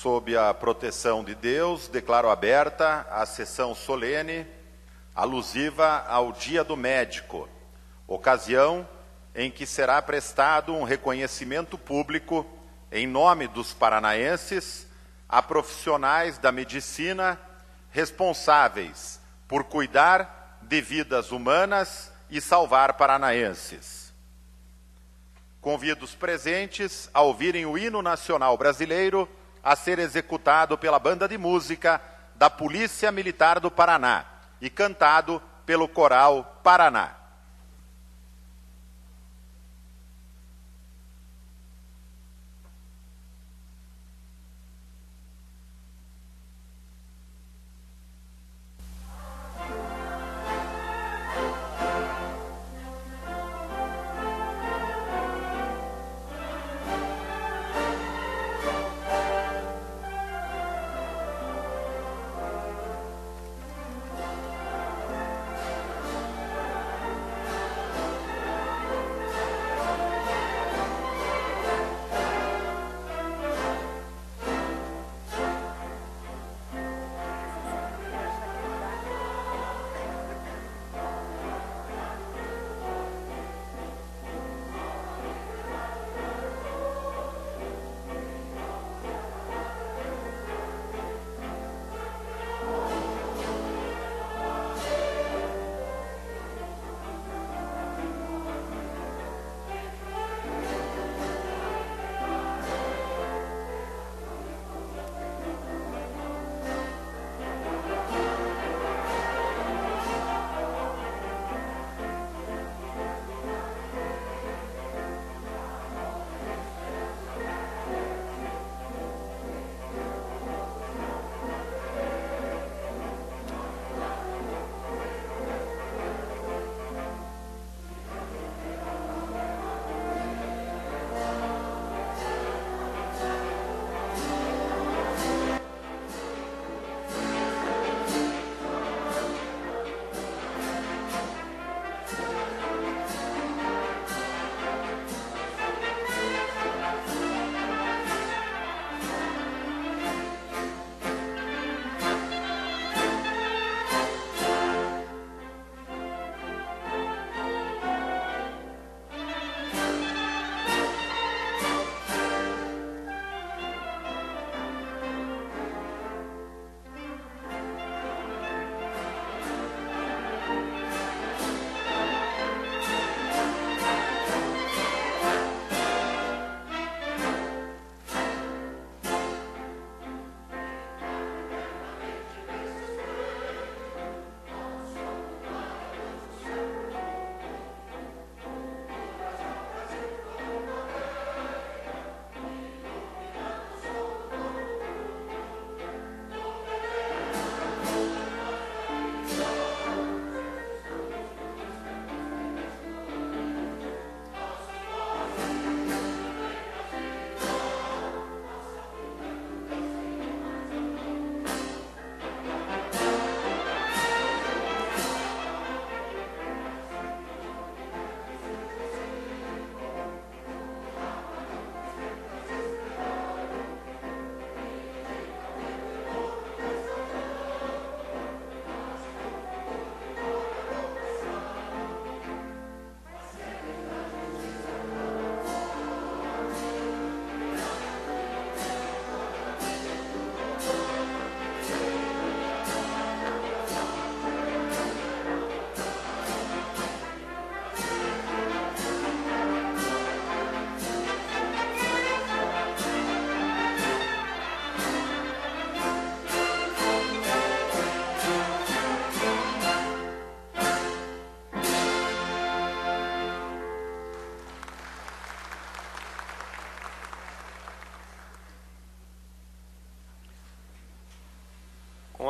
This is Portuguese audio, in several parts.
Sob a proteção de Deus, declaro aberta a sessão solene alusiva ao Dia do Médico, ocasião em que será prestado um reconhecimento público em nome dos paranaenses a profissionais da medicina responsáveis por cuidar de vidas humanas e salvar paranaenses. Convido os presentes a ouvirem o hino nacional brasileiro a ser executado pela banda de música da Polícia Militar do Paraná e cantado pelo Coral Paraná.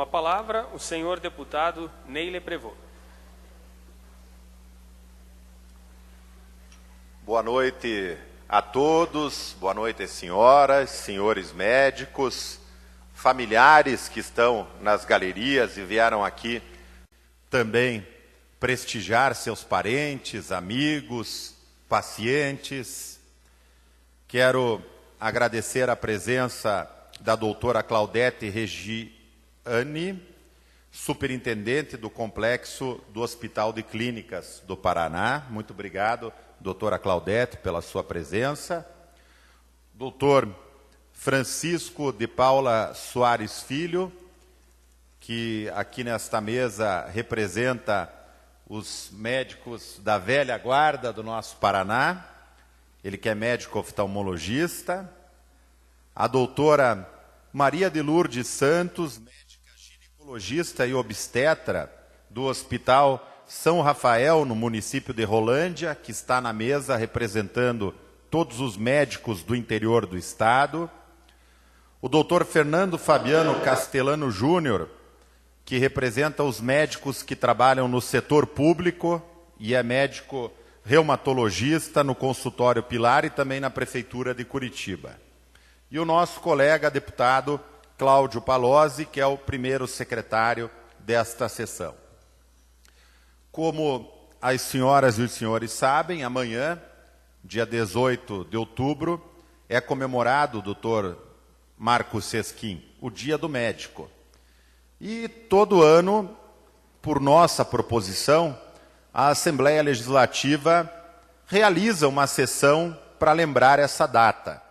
Com a palavra, o senhor deputado Neile Prevot. Boa noite a todos, boa noite senhoras, senhores médicos, familiares que estão nas galerias e vieram aqui também prestigiar seus parentes, amigos, pacientes. Quero agradecer a presença da doutora Claudete Regiani, superintendente do Complexo do Hospital de Clínicas do Paraná. Muito obrigado, doutora Claudete, pela sua presença. Doutor Francisco de Paula Soares Filho, que aqui nesta mesa representa os médicos da velha guarda do nosso Paraná, ele que é médico oftalmologista. A doutora Maria de Lourdes Santos, médica ginecologista e obstetra do Hospital São Rafael, no município de Rolândia, que está na mesa representando todos os médicos do interior do estado. O doutor Fernando Fabiano Castellano Júnior, que representa os médicos que trabalham no setor público e é médico reumatologista no consultório Pilar e também na Prefeitura de Curitiba. E o nosso colega deputado Cláudio Palozzi, que é o primeiro secretário desta sessão. Como as senhoras e os senhores sabem, amanhã, dia 18 de outubro, é comemorado, doutor Marcos Sesquim, o Dia do Médico. E todo ano, por nossa proposição, a Assembleia Legislativa realiza uma sessão para lembrar essa data.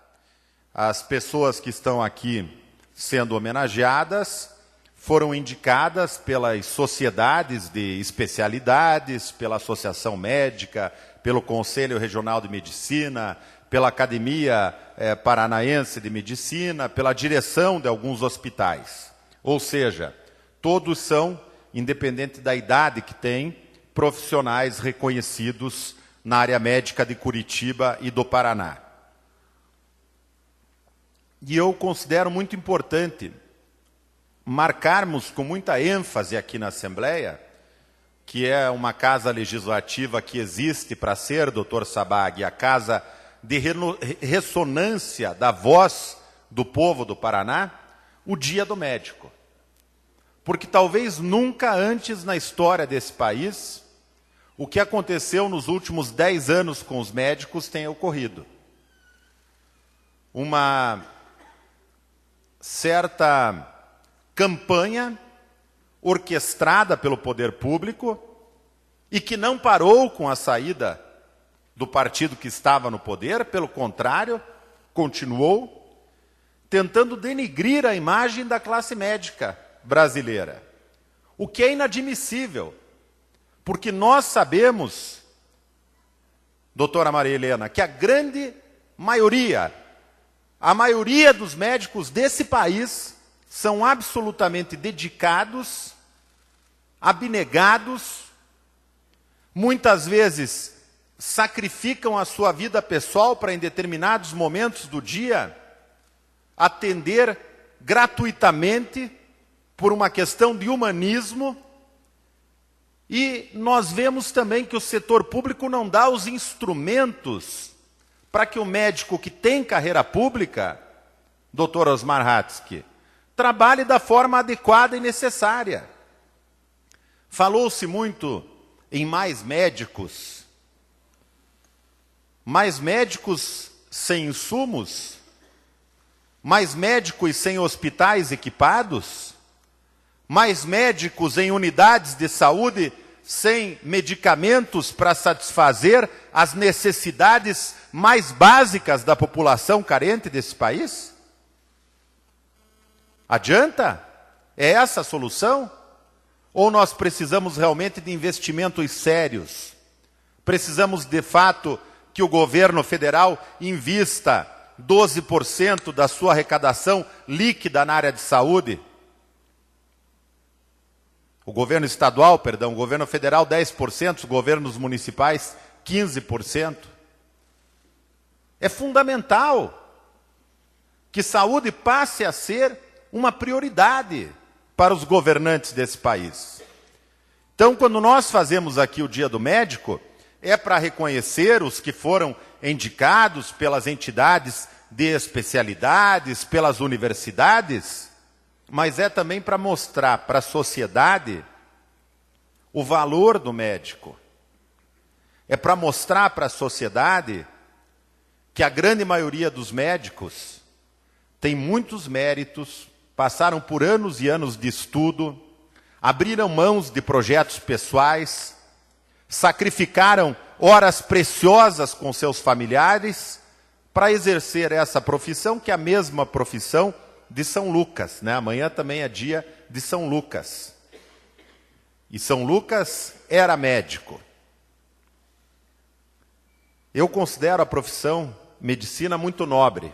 As pessoas que estão aqui sendo homenageadas foram indicadas pelas sociedades de especialidades, pela Associação Médica, pelo Conselho Regional de Medicina, pela Academia Paranaense de Medicina, pela direção de alguns hospitais. Ou seja, todos são, independente da idade que têm, profissionais reconhecidos na área médica de Curitiba e do Paraná. E eu considero muito importante marcarmos com muita ênfase aqui na Assembleia, que é uma casa legislativa que existe para ser, doutor Sabag, a casa de ressonância da voz do povo do Paraná, o Dia do Médico. Porque talvez nunca antes na história desse país, o que aconteceu nos últimos 10 anos com os médicos tenha ocorrido. Uma certa campanha orquestrada pelo poder público e que não parou com a saída do partido que estava no poder, pelo contrário, continuou tentando denigrir a imagem da classe médica brasileira, o que é inadmissível, porque nós sabemos, doutora Maria Helena, que a grande maioria, a maioria dos médicos desse país são absolutamente dedicados, abnegados, muitas vezes sacrificam a sua vida pessoal para, em determinados momentos do dia, atender gratuitamente por uma questão de humanismo. E nós vemos também que o setor público não dá os instrumentos para que o médico que tem carreira pública, doutor Osmar Hatzky, trabalhe da forma adequada e necessária. Falou-se muito em mais médicos sem insumos, mais médicos sem hospitais equipados, mais médicos em unidades de saúde sem medicamentos para satisfazer as necessidades mais básicas da população carente desse país? Adianta? É essa a solução? Ou nós precisamos realmente de investimentos sérios? Precisamos, de fato, que o governo federal invista 12% da sua arrecadação líquida na área de saúde? O governo estadual, o governo federal 10%, os governos municipais 15%. É fundamental que saúde passe a ser uma prioridade para os governantes desse país. Então, quando nós fazemos aqui o Dia do Médico, é para reconhecer os que foram indicados pelas entidades de especialidades, pelas universidades, mas é também para mostrar para a sociedade o valor do médico. É para mostrar para a sociedade que a grande maioria dos médicos têm muitos méritos, passaram por anos e anos de estudo, abriram mãos de projetos pessoais, sacrificaram horas preciosas com seus familiares para exercer essa profissão, que é a mesma profissão de São Lucas, né? Amanhã também é dia de São Lucas. E São Lucas era médico. Eu considero a profissão medicina muito nobre.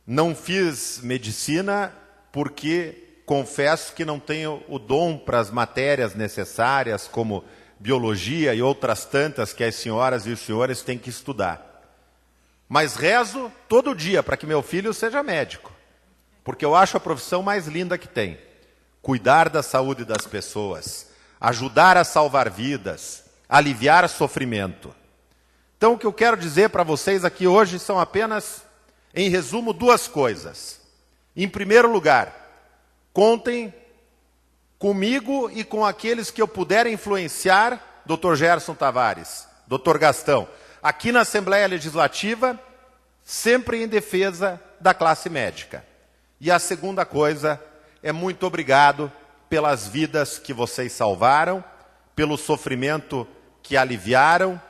Não fiz medicina porque confesso que não tenho o dom para as matérias necessárias, como biologia e outras tantas que as senhoras e os senhores têm que estudar. Mas rezo todo dia para que meu filho seja médico, porque eu acho a profissão mais linda que tem. Cuidar da saúde das pessoas, ajudar a salvar vidas, aliviar sofrimento. Então, o que eu quero dizer para vocês aqui hoje são apenas, em resumo, duas coisas. Em primeiro lugar, contem comigo e com aqueles que eu puder influenciar, Dr. Gerson Tavares, Dr. Gastão, aqui na Assembleia Legislativa, sempre em defesa da classe médica. E a segunda coisa é muito obrigado pelas vidas que vocês salvaram, pelo sofrimento que aliviaram,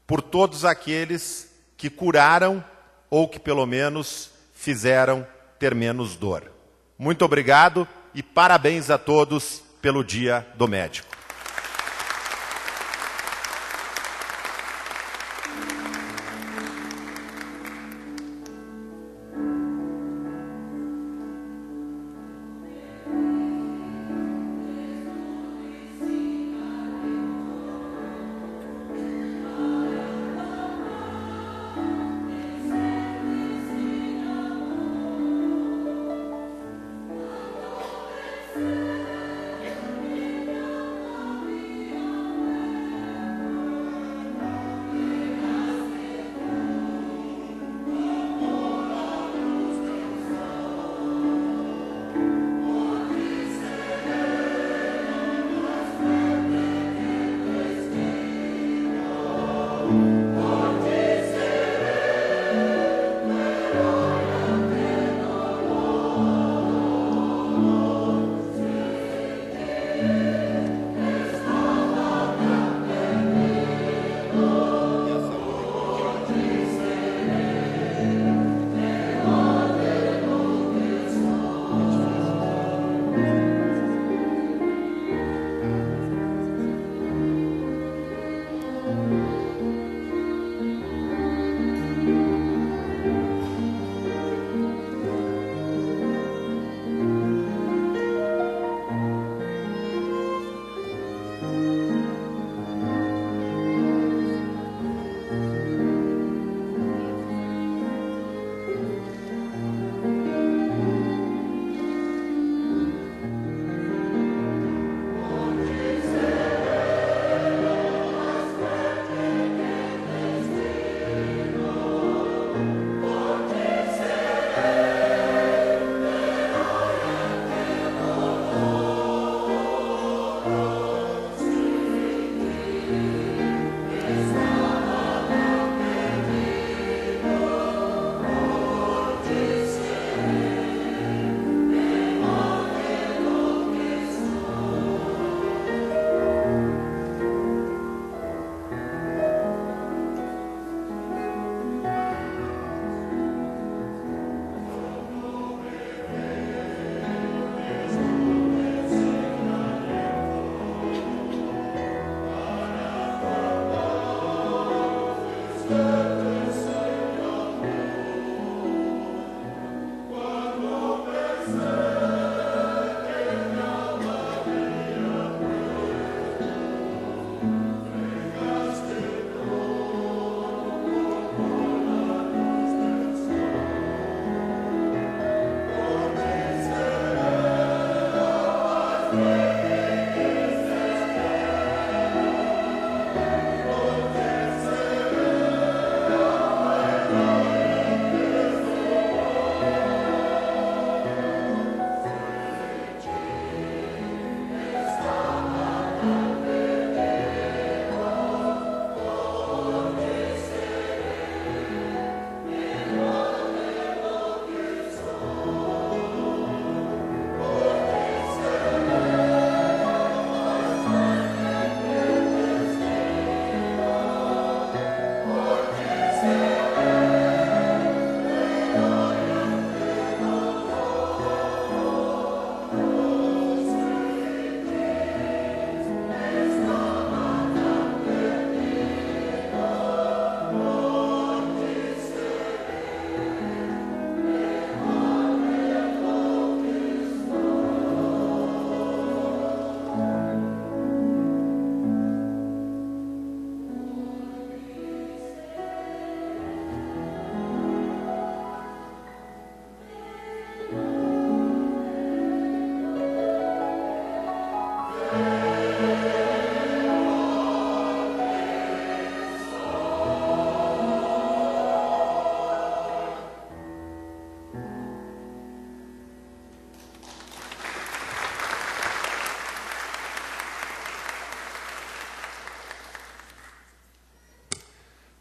por todos aqueles que curaram ou que pelo menos fizeram ter menos dor. Muito obrigado e parabéns a todos pelo Dia do Médico.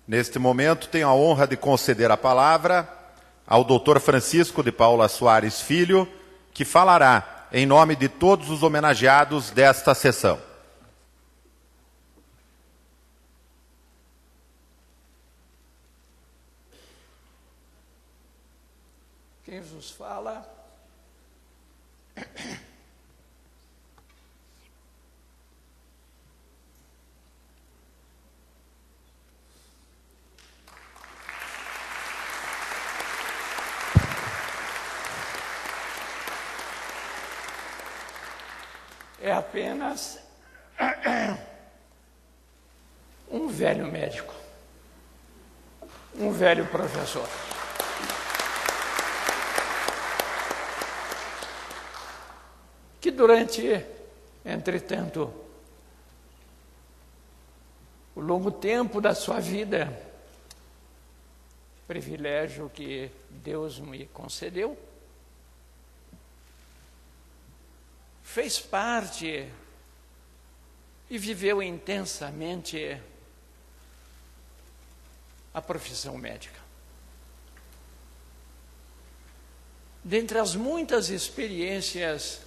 Neste momento, tenho a honra de conceder a palavra ao Dr. Francisco de Paula Soares Filho, que falará em nome de todos os homenageados desta sessão. Quem vos fala é apenas um velho médico, um velho professor. Que durante, entretanto, o longo tempo da sua vida, privilégio que Deus me concedeu, fez parte e viveu intensamente a profissão médica. Dentre as muitas experiências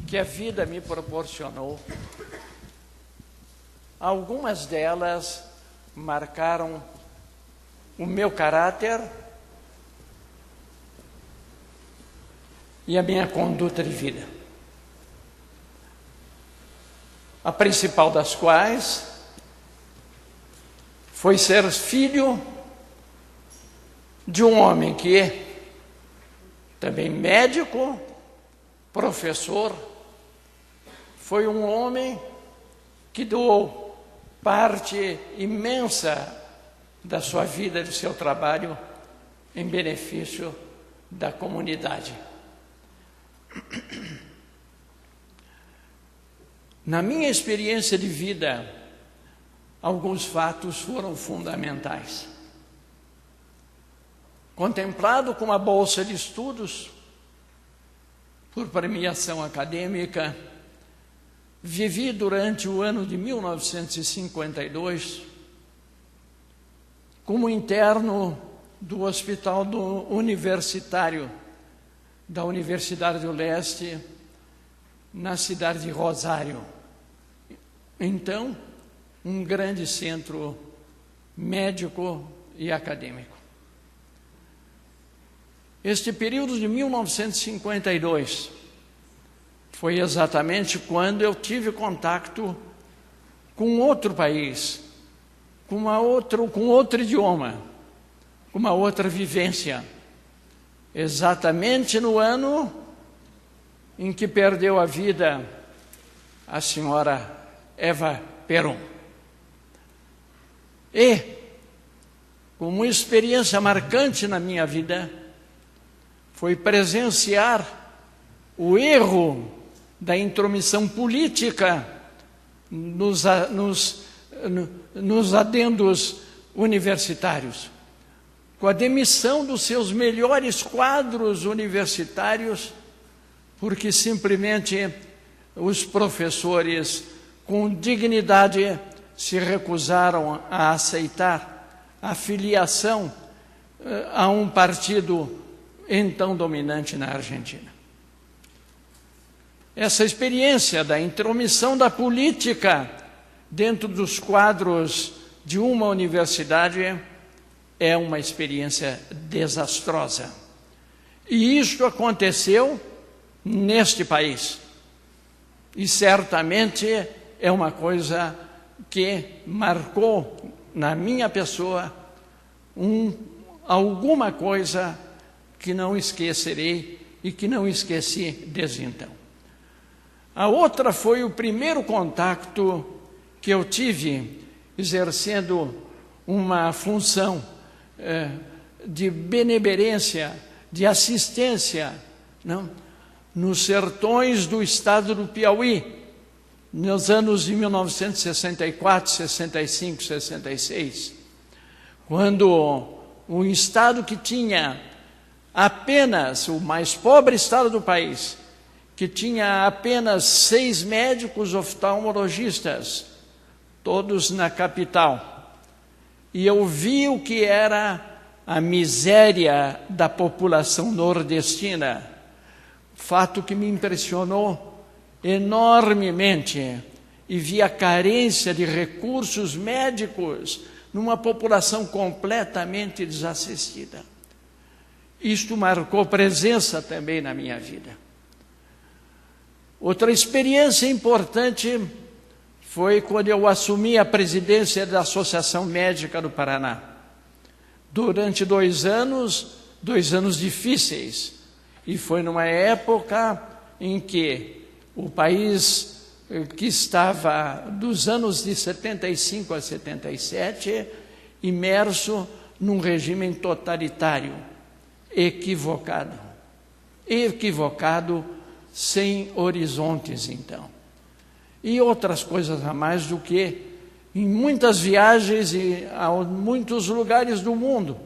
que a vida me proporcionou, algumas delas marcaram o meu caráter e a minha conduta de vida. A principal das quais foi ser filho de um homem que, também médico, professor, foi um homem que doou parte imensa da sua vida, do seu trabalho, em benefício da comunidade. Na minha experiência de vida, alguns fatos foram fundamentais. Contemplado com uma bolsa de estudos, por premiação acadêmica, vivi durante o ano de 1952 como interno do Hospital Universitário da Universidade do Leste, na cidade de Rosário. Então, um grande centro médico e acadêmico. Este período de 1952 foi exatamente quando eu tive contato com outro país, com outro idioma, com uma outra vivência. Exatamente no ano em que perdeu a vida a senhora Eva Peron. E, como uma experiência marcante na minha vida, foi presenciar o erro da intromissão política nos adendos universitários, com a demissão dos seus melhores quadros universitários, porque simplesmente os professores, com dignidade, se recusaram a aceitar a filiação a um partido então dominante na Argentina. Essa experiência da intromissão da política dentro dos quadros de uma universidade é uma experiência desastrosa. E isto aconteceu neste país. E certamente é uma coisa que marcou na minha pessoa alguma coisa que não esquecerei e que não esqueci desde então. A outra foi o primeiro contato que eu tive exercendo uma função de benemerência, de assistência, não? Nos sertões do estado do Piauí, nos anos de 1964, 65, 66, quando um estado que tinha apenas, o mais pobre estado do país, que tinha apenas 6 médicos oftalmologistas, todos na capital, e eu vi o que era a miséria da população nordestina, fato que me impressionou enormemente, e vi a carência de recursos médicos numa população completamente desassistida. Isto marcou presença também na minha vida. Outra experiência importante foi quando eu assumi a presidência da Associação Médica do Paraná. Durante 2 anos difíceis, e foi numa época em que o país, que estava dos anos de 75 a 77, imerso num regime totalitário, equivocado, sem horizontes, então. E outras coisas a mais do que em muitas viagens e a muitos lugares do mundo.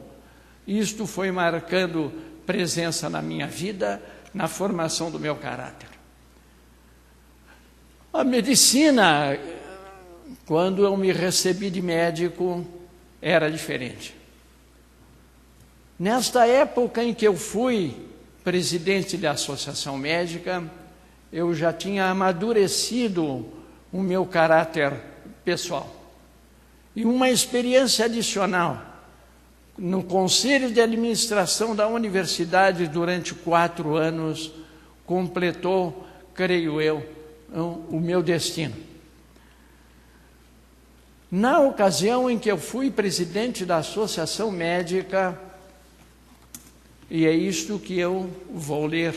Isto foi marcando presença na minha vida, na formação do meu caráter. A medicina, quando eu me recebi de médico, era diferente. Nesta época em que eu fui presidente da Associação Médica, eu já tinha amadurecido o meu caráter pessoal. E uma experiência adicional, no Conselho de Administração da Universidade durante 4 anos, completou, creio eu, o meu destino. Na ocasião em que eu fui presidente da Associação Médica, e é isto que eu vou ler,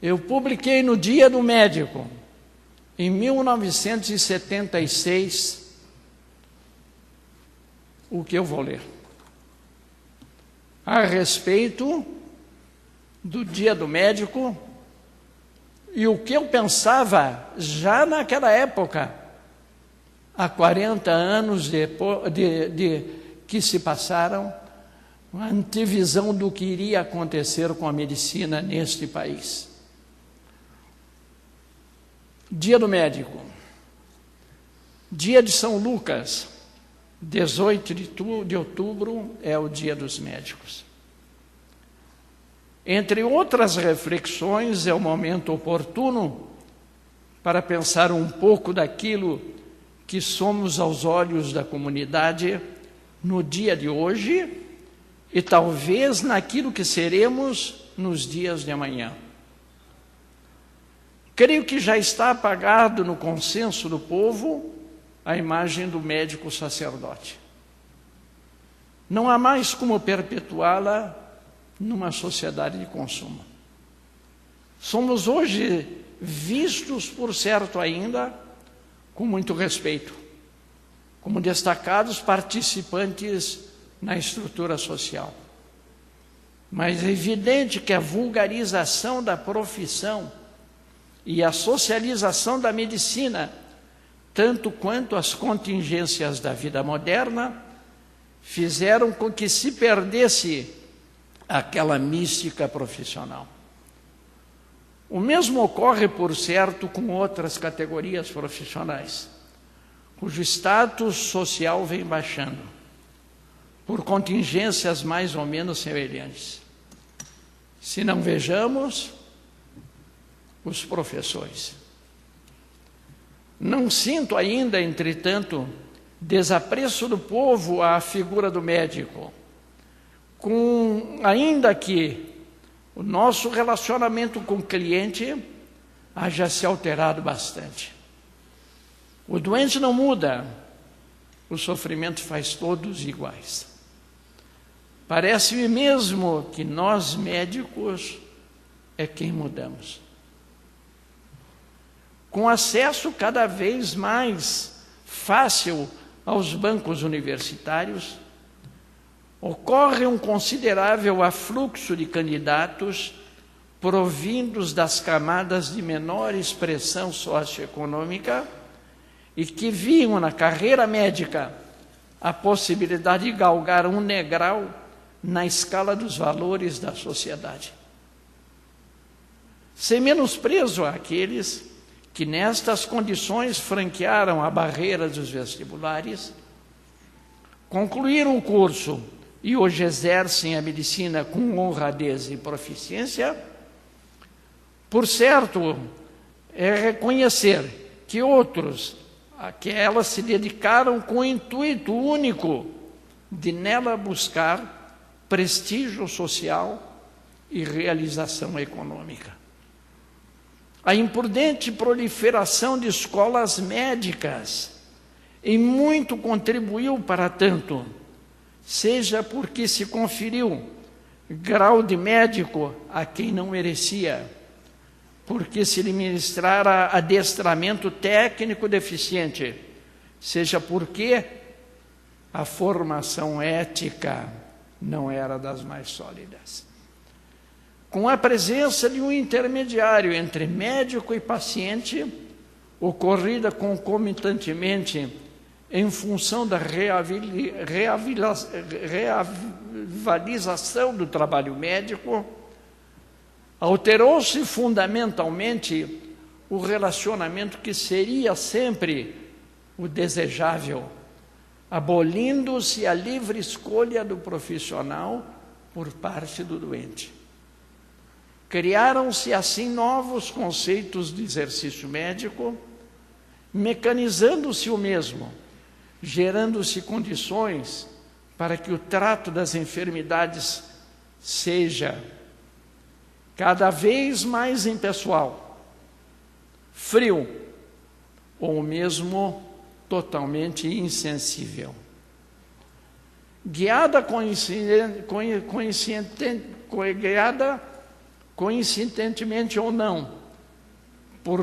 eu publiquei no Dia do Médico, em 1976, o que eu vou ler, a respeito do Dia do Médico, e o que eu pensava já naquela época, há 40 anos que se passaram, uma antevisão do que iria acontecer com a medicina neste país. Dia do Médico. Dia de São Lucas, 18 de outubro, é o Dia dos Médicos. Entre outras reflexões, é o momento oportuno para pensar um pouco daquilo que somos aos olhos da comunidade no dia de hoje e talvez naquilo que seremos nos dias de amanhã. Creio que já está apagado no consenso do povo a imagem do médico sacerdote. Não há mais como perpetuá-la numa sociedade de consumo. Somos hoje vistos, por certo ainda, com muito respeito, como destacados participantes na estrutura social. Mas é evidente que a vulgarização da profissão e a socialização da medicina, tanto quanto as contingências da vida moderna, fizeram com que se perdesse aquela mística profissional. O mesmo ocorre, por certo, com outras categorias profissionais, cujo status social vem baixando, por contingências mais ou menos semelhantes. Se não vejamos os professores. Não sinto ainda, entretanto, desapreço do povo à figura do médico, ainda que o nosso relacionamento com o cliente haja se alterado bastante. O doente não muda, o sofrimento faz todos iguais. Parece-me mesmo que nós, médicos, é quem mudamos. Com acesso cada vez mais fácil aos bancos universitários, ocorre um considerável afluxo de candidatos provindos das camadas de menor expressão socioeconômica e que viam na carreira médica a possibilidade de galgar um degrau na escala dos valores da sociedade. Sem menosprezo àqueles que nestas condições franquearam a barreira dos vestibulares, concluíram o curso e hoje exercem a medicina com honradez e proficiência, por certo, é reconhecer que outros, a que elas se dedicaram com o intuito único de nela buscar prestígio social e realização econômica. A imprudente proliferação de escolas médicas em muito contribuiu para tanto, seja porque se conferiu grau de médico a quem não merecia, porque se lhe ministrara adestramento técnico deficiente, seja porque a formação ética não era das mais sólidas. Com a presença de um intermediário entre médico e paciente, ocorrida concomitantemente em função da reavalização do trabalho médico, alterou-se fundamentalmente o relacionamento que seria sempre o desejável, abolindo-se a livre escolha do profissional por parte do doente. Criaram-se assim novos conceitos de exercício médico, mecanizando-se o mesmo, gerando-se condições para que o trato das enfermidades seja cada vez mais impessoal, frio ou mesmo totalmente insensível. Guiada coincidentemente ou não, por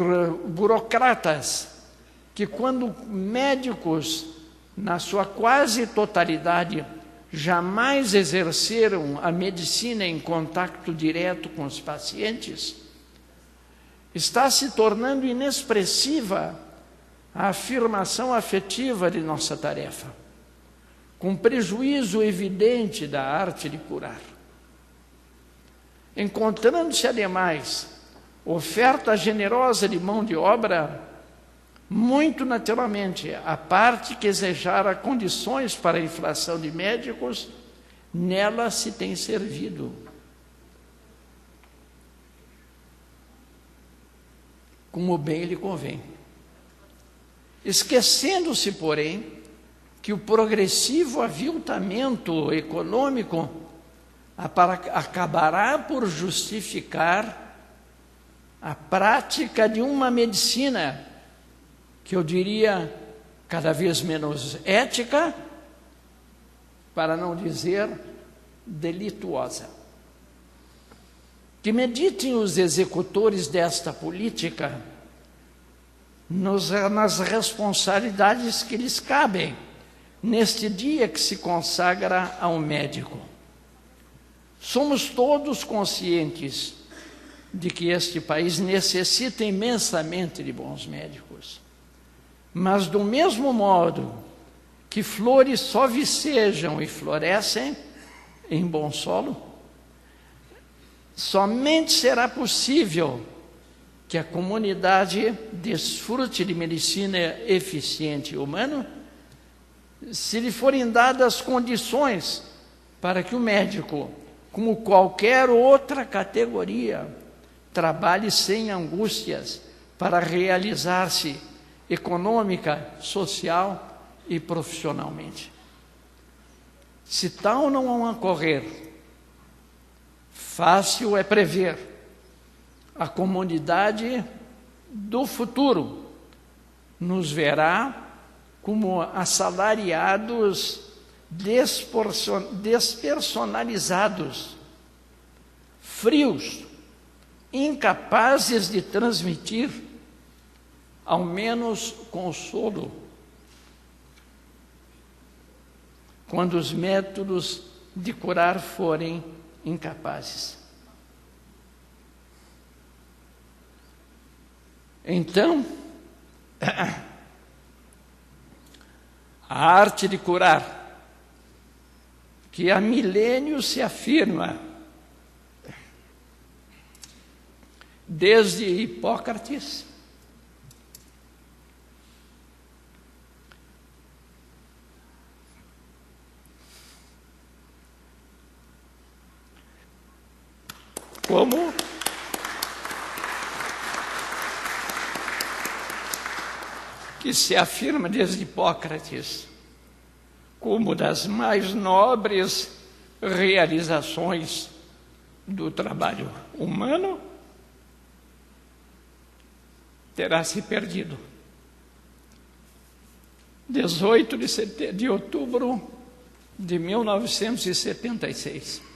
burocratas que, quando médicos, na sua quase totalidade, jamais exerceram a medicina em contato direto com os pacientes, está se tornando inexpressiva a afirmação afetiva de nossa tarefa, com prejuízo evidente da arte de curar. Encontrando-se, ademais, oferta generosa de mão de obra, muito naturalmente, a parte que exigera condições para a inflação de médicos, nela se tem servido. Como bem lhe convém. Esquecendo-se, porém, que o progressivo aviltamento econômico acabará por justificar a prática de uma medicina que eu diria cada vez menos ética, para não dizer delituosa. Que meditem os executores desta política nas responsabilidades que lhes cabem neste dia que se consagra ao médico. Somos todos conscientes de que este país necessita imensamente de bons médicos. Mas do mesmo modo que flores só vicejam e florescem em bom solo, somente será possível que a comunidade desfrute de medicina eficiente e humana se lhe forem dadas condições para que o médico, como qualquer outra categoria, trabalhe sem angústias para realizar-se econômica, social e profissionalmente. Se tal não ocorrer, fácil é prever a comunidade do futuro nos verá como assalariados despersonalizados, frios, incapazes de transmitir ao menos consolo, quando os métodos de curar forem incapazes. Então, a arte de curar, que há milênios se afirma, desde Hipócrates, como que se afirma desde Hipócrates, como das mais nobres realizações do trabalho humano, terá se perdido. 18 de outubro de 1976.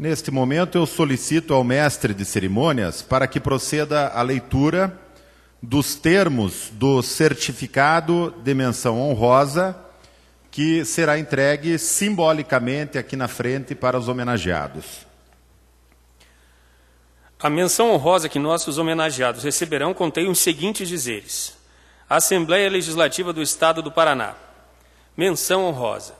Neste momento, eu solicito ao mestre de cerimônias para que proceda a leitura dos termos do certificado de menção honrosa, que será entregue simbolicamente aqui na frente para os homenageados. A menção honrosa que nossos homenageados receberão contém os seguintes dizeres: Assembleia Legislativa do Estado do Paraná. Menção honrosa.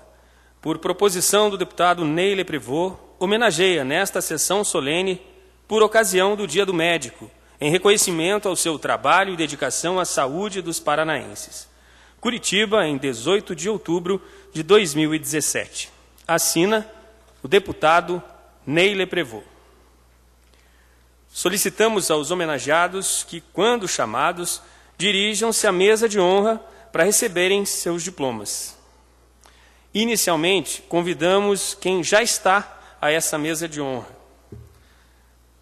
Por proposição do deputado Ney Leprevot, homenageia nesta sessão solene, por ocasião do Dia do Médico, em reconhecimento ao seu trabalho e dedicação à saúde dos paranaenses. Curitiba, em 18 de outubro de 2017. Assina o deputado Ney Leprevot. Solicitamos aos homenageados que, quando chamados, dirijam-se à mesa de honra para receberem seus diplomas. Inicialmente, convidamos quem já está a essa mesa de honra.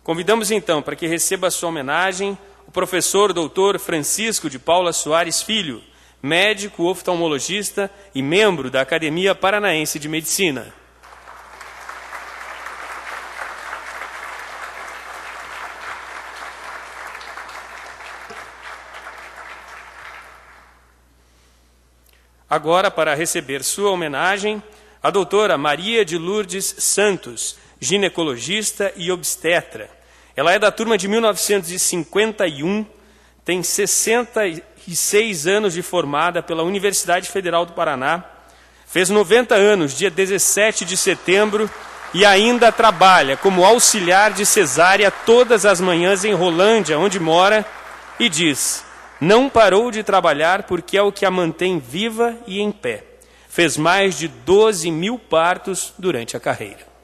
Convidamos, então, para que receba a sua homenagem o professor Dr. Francisco de Paula Soares Filho, médico oftalmologista e membro da Academia Paranaense de Medicina. Agora, para receber sua homenagem, a doutora Maria de Lourdes Santos, ginecologista e obstetra. Ela é da turma de 1951, tem 60 96 anos de formada pela Universidade Federal do Paraná, fez 90 anos, dia 17 de setembro, e ainda trabalha como auxiliar de cesárea todas as manhãs em Rolândia, onde mora, e diz: não parou de trabalhar porque é o que a mantém viva e em pé. Fez mais de 12 mil partos durante a carreira.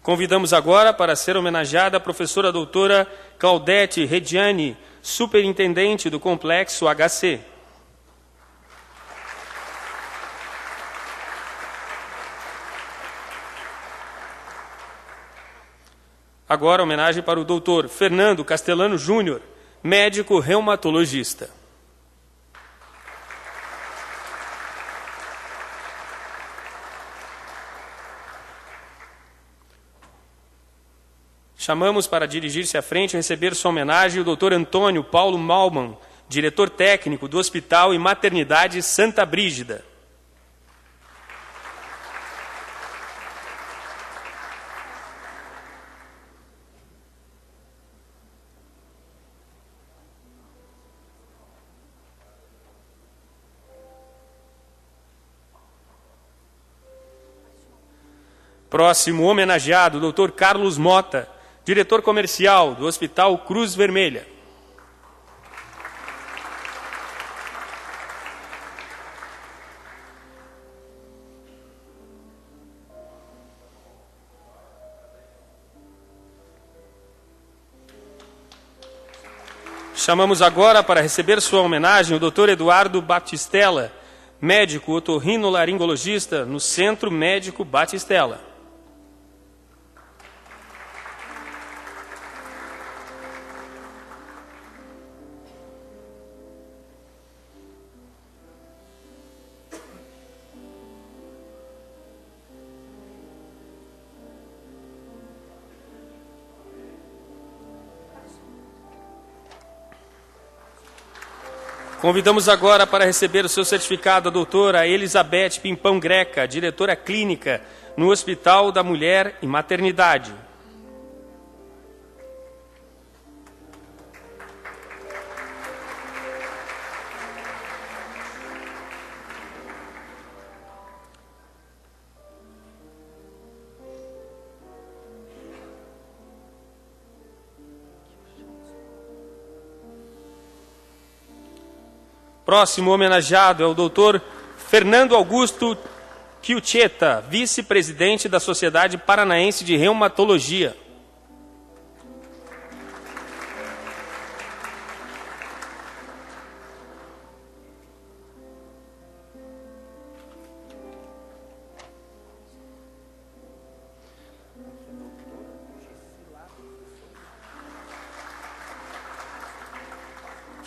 Convidamos agora para ser homenageada a professora doutora Claudete Rediani, superintendente do Complexo HC. Agora, homenagem para o doutor Fernando Castellano Júnior, médico reumatologista. Chamamos para dirigir-se à frente e receber sua homenagem o doutor Antônio Paulo Malman, diretor técnico do Hospital e Maternidade Santa Brígida. Próximo homenageado, doutor Carlos Mota, diretor comercial do Hospital Cruz Vermelha. Chamamos agora para receber sua homenagem o doutor Eduardo Batistella, médico otorrinolaringologista no Centro Médico Batistella. Convidamos agora para receber o seu certificado a doutora Elizabeth Pimpão Greca, diretora clínica no Hospital da Mulher e Maternidade. Próximo homenageado é o doutor Fernando Augusto Chiuchetta, vice-presidente da Sociedade Paranaense de Reumatologia.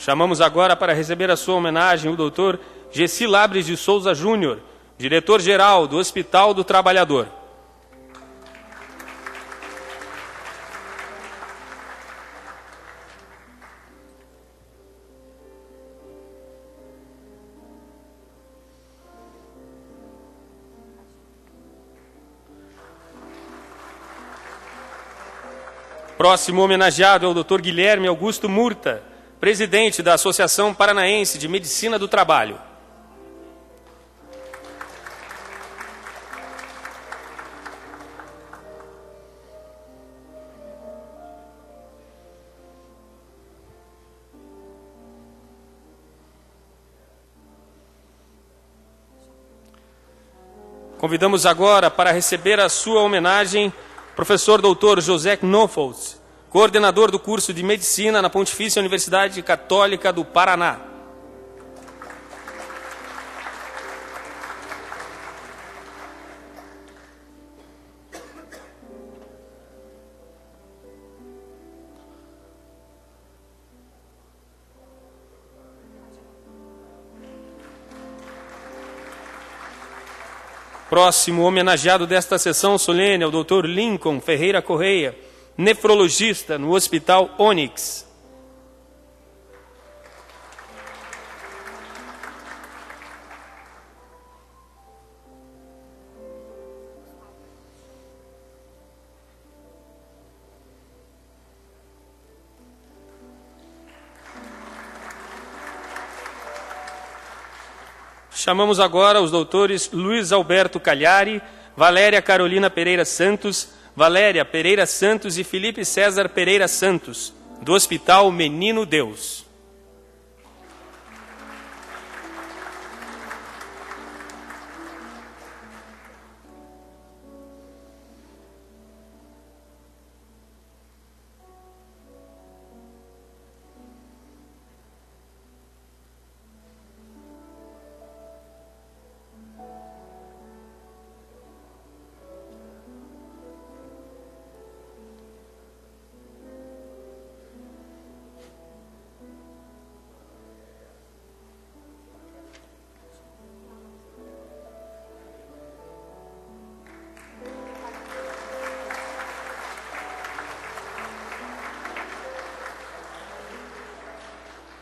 Chamamos agora para receber a sua homenagem o doutor Gessi Labres de Souza Júnior, diretor-geral do Hospital do Trabalhador. Próximo homenageado é o doutor Guilherme Augusto Murta, presidente da Associação Paranaense de Medicina do Trabalho. Convidamos agora para receber a sua homenagem professor doutor José Knofels, coordenador do curso de Medicina na Pontifícia Universidade Católica do Paraná. Próximo homenageado desta sessão solene é o Dr. Lincoln Ferreira Correia, nefrologista no Hospital Onyx. Chamamos agora os doutores Luiz Alberto Cagliari, Valéria Carolina Pereira Santos, Valéria Pereira Santos e Felipe César Pereira Santos, do Hospital Menino Deus.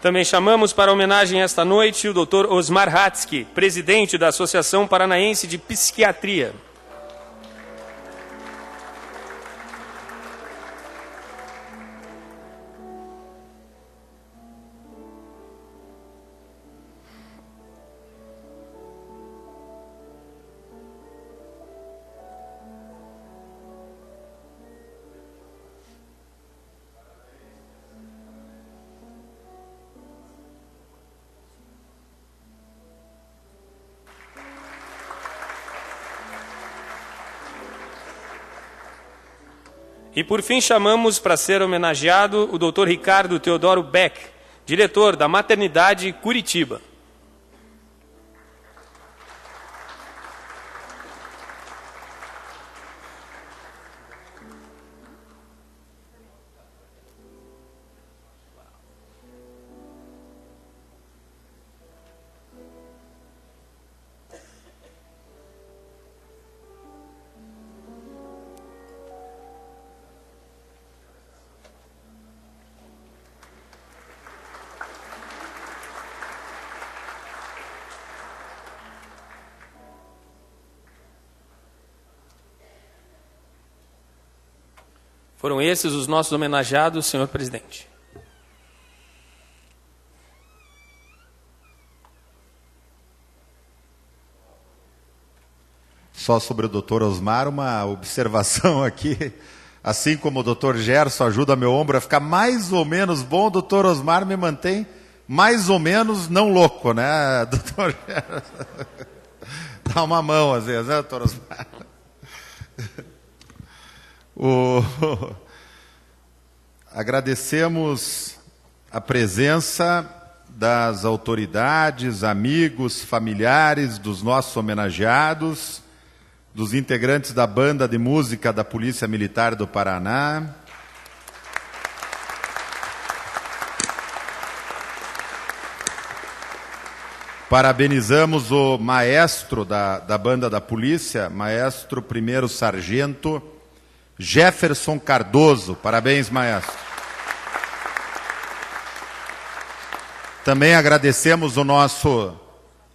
Também chamamos para homenagem esta noite o Dr. Osmar Hatzky, presidente da Associação Paranaense de Psiquiatria. E por fim chamamos para ser homenageado o Dr. Ricardo Teodoro Beck, diretor da Maternidade Curitiba. Foram esses os nossos homenageados, senhor presidente. Só sobre o doutor Osmar, uma observação aqui. Assim como o doutor Gerson ajuda meu ombro a ficar mais ou menos bom, o doutor Osmar me mantém mais ou menos não louco, né, doutor Gerson? Dá uma mão às vezes, né, doutor Osmar? Agradecemos a presença das autoridades, amigos, familiares dos nossos homenageados, dos integrantes da Banda de Música da Polícia Militar do Paraná. Parabenizamos o maestro da Banda da Polícia, maestro primeiro sargento Jefferson Cardoso. Parabéns, maestro. Também agradecemos o nosso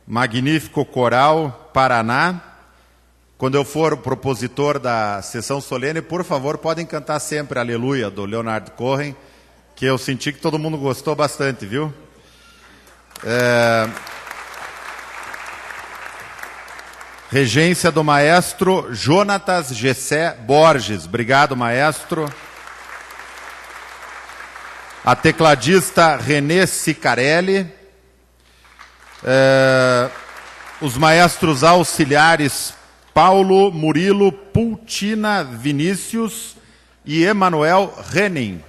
magnífico coral Paraná. Quando eu for o propositor da sessão solene, por favor, podem cantar sempre Aleluia, do Leonard Cohen, que eu senti que todo mundo gostou bastante, viu? Regência do maestro Jonatas Gessé Borges. Obrigado, maestro. A tecladista Renê Sicarelli. Os maestros auxiliares Paulo Murilo Pultina Vinícius e Emanuel Renning.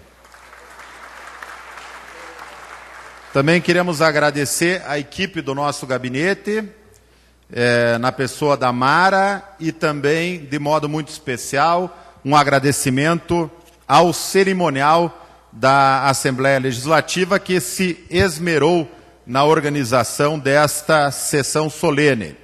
Também queremos agradecer a equipe do nosso gabinete, na pessoa da Mara, e também, de modo muito especial, um agradecimento ao cerimonial da Assembleia Legislativa, que se esmerou na organização desta sessão solene.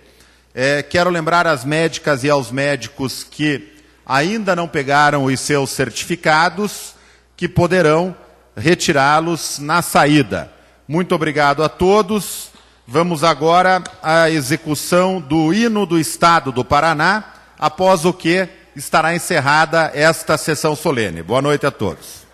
Quero lembrar às médicas e aos médicos que ainda não pegaram os seus certificados, que poderão retirá-los na saída. Muito obrigado a todos. Vamos agora à execução do hino do Estado do Paraná, após o que estará encerrada esta sessão solene. Boa noite a todos.